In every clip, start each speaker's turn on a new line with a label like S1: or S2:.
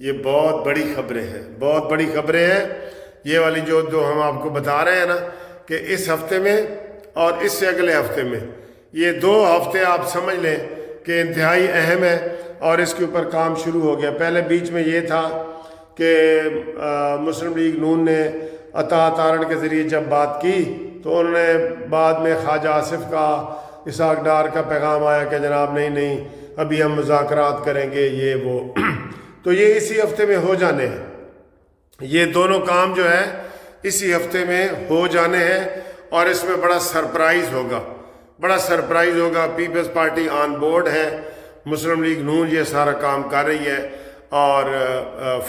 S1: یہ بہت بڑی خبریں ہیں، بہت بڑی خبریں ہیں یہ والی جو ہم آپ کو بتا رہے ہیں نا، کہ اس ہفتے میں اور اس سے اگلے ہفتے میں، یہ 2 ہفتے آپ سمجھ لیں کہ انتہائی اہم ہے اور اس کے اوپر کام شروع ہو گیا۔ پہلے بیچ میں یہ تھا کہ مسلم لیگ نون نے عطا تارڑ کے ذریعے جب بات کی تو انہوں نے بعد میں خواجہ آصف کا، اسحاق ڈار کا پیغام آیا کہ جناب نہیں ابھی ہم مذاکرات کریں گے، یہ وہ تو یہ اسی ہفتے میں ہو جانے ہیں، یہ دونوں کام جو ہے اسی ہفتے میں ہو جانے ہیں اور اس میں بڑا سرپرائز ہوگا۔ پیپلز پارٹی آن بورڈ ہے، مسلم لیگ نون یہ سارا کام کر رہی ہے اور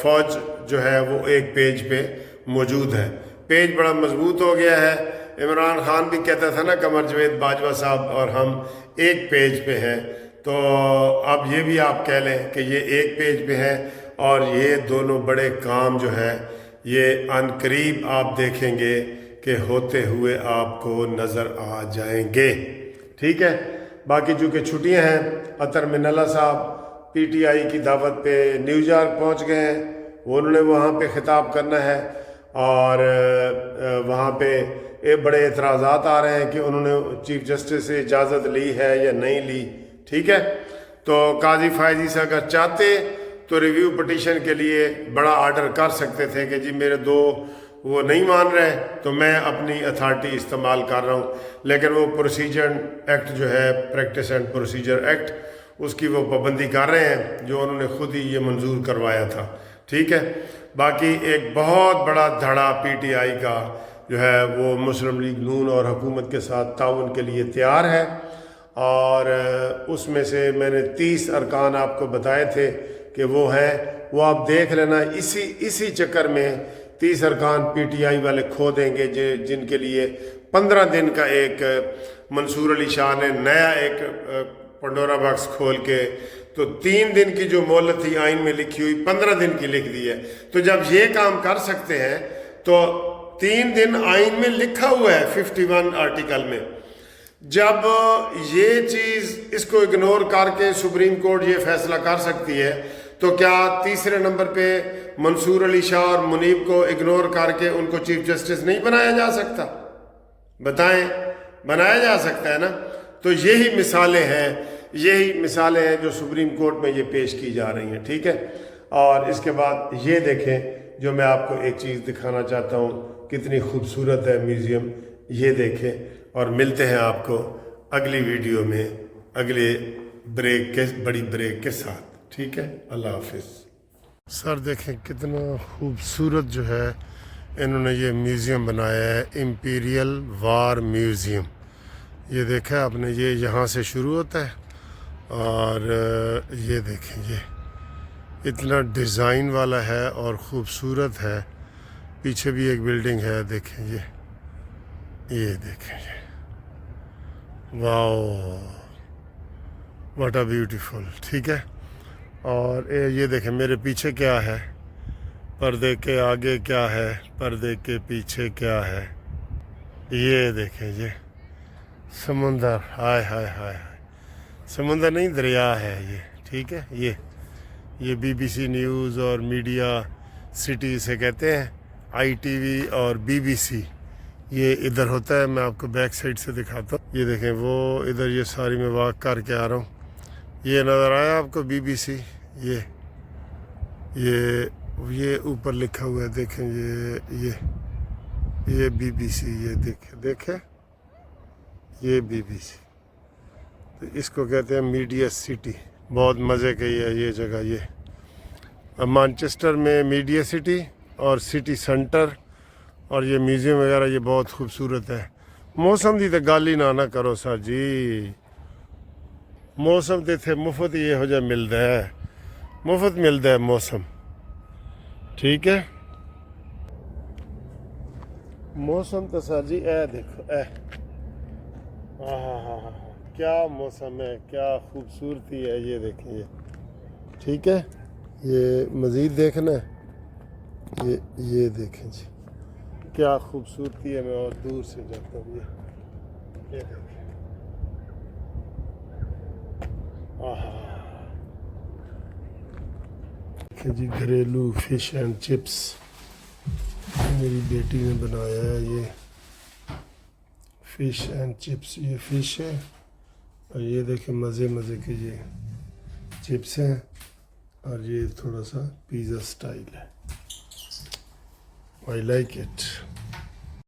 S1: فوج جو ہے وہ ایک پیج پہ موجود ہے، پیج بڑا مضبوط ہو گیا ہے۔ عمران خان بھی کہتا تھا نا قمر جاوید باجوہ صاحب اور ہم ایک پیج پہ ہیں، تو اب یہ بھی آپ کہہ لیں کہ یہ ایک پیج پہ ہے اور یہ دونوں بڑے کام جو ہے یہ عن قریب آپ دیکھیں گے کہ ہوتے ہوئے آپ کو نظر آ جائیں گے، ٹھیک ہے۔ باقی چونکہ چھٹیاں ہیں، اطہر من اللہ صاحب پی ٹی آئی کی دعوت پہ نیو یارک پہنچ گئے ہیں، انہوں نے وہاں پہ خطاب کرنا ہے اور وہاں پہ بڑے اعتراضات آ رہے ہیں کہ انہوں نے چیف جسٹس سے اجازت لی ہے یا نہیں لی، ٹھیک ہے۔ تو قاضی فائز عیسیٰ اگر چاہتے تو ریویو پٹیشن کے لیے بڑا آرڈر کر سکتے تھے کہ جی میرے 2 وہ نہیں مان رہے تو میں اپنی اتھارٹی استعمال کر رہا ہوں، لیکن وہ پروسیجر ایکٹ جو ہے، پریکٹس اینڈ پروسیجر ایکٹ، اس کی وہ پابندی کر رہے ہیں جو انہوں نے خود ہی یہ منظور کروایا تھا، ٹھیک ہے۔ باقی ایک بہت بڑا دھڑا پی ٹی آئی کا جو ہے وہ مسلم لیگ نون اور حکومت کے ساتھ تعاون کے لیے تیار ہے، اور اس میں سے میں نے 30 ارکان آپ کو بتائے تھے کہ وہ ہیں، وہ آپ دیکھ لینا، اسی چکر میں 30 ارکان پی ٹی آئی والے کھو دیں گے، جن کے لیے 15 دن کا ایک منصور علی شاہ نے نیا ایک پنڈورا باکس کھول کے، تو 3 دن کی جو مہلت تھی آئین میں لکھی ہوئی 15 دن کی لکھ دی ہے۔ تو جب یہ کام کر سکتے ہیں تو 3 دن آئین میں لکھا ہوا ہے 51 آرٹیکل میں، جب یہ چیز اس کو اگنور کر کے سپریم کورٹ یہ فیصلہ کر سکتی ہے تو کیا تیسرے نمبر پہ منصور علی شاہ اور منیب کو اگنور کر کے ان کو چیف جسٹس نہیں بنایا جا سکتا؟ بتائیں، بنایا جا سکتا ہے نا۔ تو یہی مثالیں ہیں جو سپریم کورٹ میں یہ پیش کی جا رہی ہیں، ٹھیک ہے۔ اور اس کے بعد یہ دیکھیں جو میں آپ کو ایک چیز دکھانا چاہتا ہوں، کتنی خوبصورت ہے میوزیم، یہ دیکھیں، اور ملتے ہیں آپ کو اگلی ویڈیو میں اگلے بڑی بریک کے ساتھ، ٹھیک ہے۔ اللہ حافظ۔ سر دیکھیں کتنا خوبصورت جو ہے انہوں نے یہ میوزیم بنایا ہے، امپیریل وار میوزیم۔ یہ دیکھا آپ نے، یہ یہاں سے شروع ہوتا ہے اور یہ دیکھیں، یہ اتنا ڈیزائن والا ہے اور خوبصورت ہے۔ پیچھے بھی ایک بلڈنگ ہے، دیکھیں یہ دیکھیں، یہ واو، واٹ اے بیوٹیفل، ٹھیک ہے۔ اور یہ دیکھیں میرے پیچھے کیا ہے، پردے کے آگے کیا ہے، پردے کے پیچھے کیا ہے، یہ دیکھیں، یہ سمندر، ہائے ہائے ہائے، سمندر نہیں دریا ہے یہ، ٹھیک ہے۔ یہ بی بی سی نیوز اور میڈیا سٹی سے کہتے ہیں، آئی ٹی وی اور بی بی سی، یہ ادھر ہوتا ہے۔ میں آپ کو بیک سائڈ سے دکھاتا ہوں، یہ دیکھیں وہ ادھر، یہ ساری میں واک کر کے آ رہا ہوں، یہ نظر آیا آپ کو بی بی سی، یہ اوپر لکھا ہوا ہے، دیکھیں یہ بی بی سی، یہ دیکھیں یہ بی بی سی، تو اس کو کہتے ہیں میڈیا سٹی۔ بہت مزے کی ہے یہ جگہ، یہ مانچسٹر میں میڈیا سٹی اور سٹی سینٹر اور یہ میوزیم وغیرہ، یہ بہت خوبصورت ہے۔ موسم دی تے گل ہی نہ کرو سر جی، موسم تے تھے مفت ہی یہو جہا ملتا ہے، مفت ملتا ہے موسم، ٹھیک ہے۔ موسم تو سر جی اے دیکھو، ہاں کیا موسم ہے، کیا خوبصورتی ہے، یہ دیکھیں، یہ ٹھیک ہے۔ یہ مزید دیکھنا ہے، یہ دیکھیں جی کیا خوبصورتی ہے، میں اور دور سے جاتا ہوں، یہ دیکھیں، دیکھیں جی گھریلو فش اینڈ چپس میری بیٹی نے بنایا ہے. یہ فش اینڈ چپس، یہ فش ہے اور یہ دیکھیں مزے مزے کے یہ چپس ہیں اور یہ تھوڑا سا پیزا سٹائل ہے. I like it.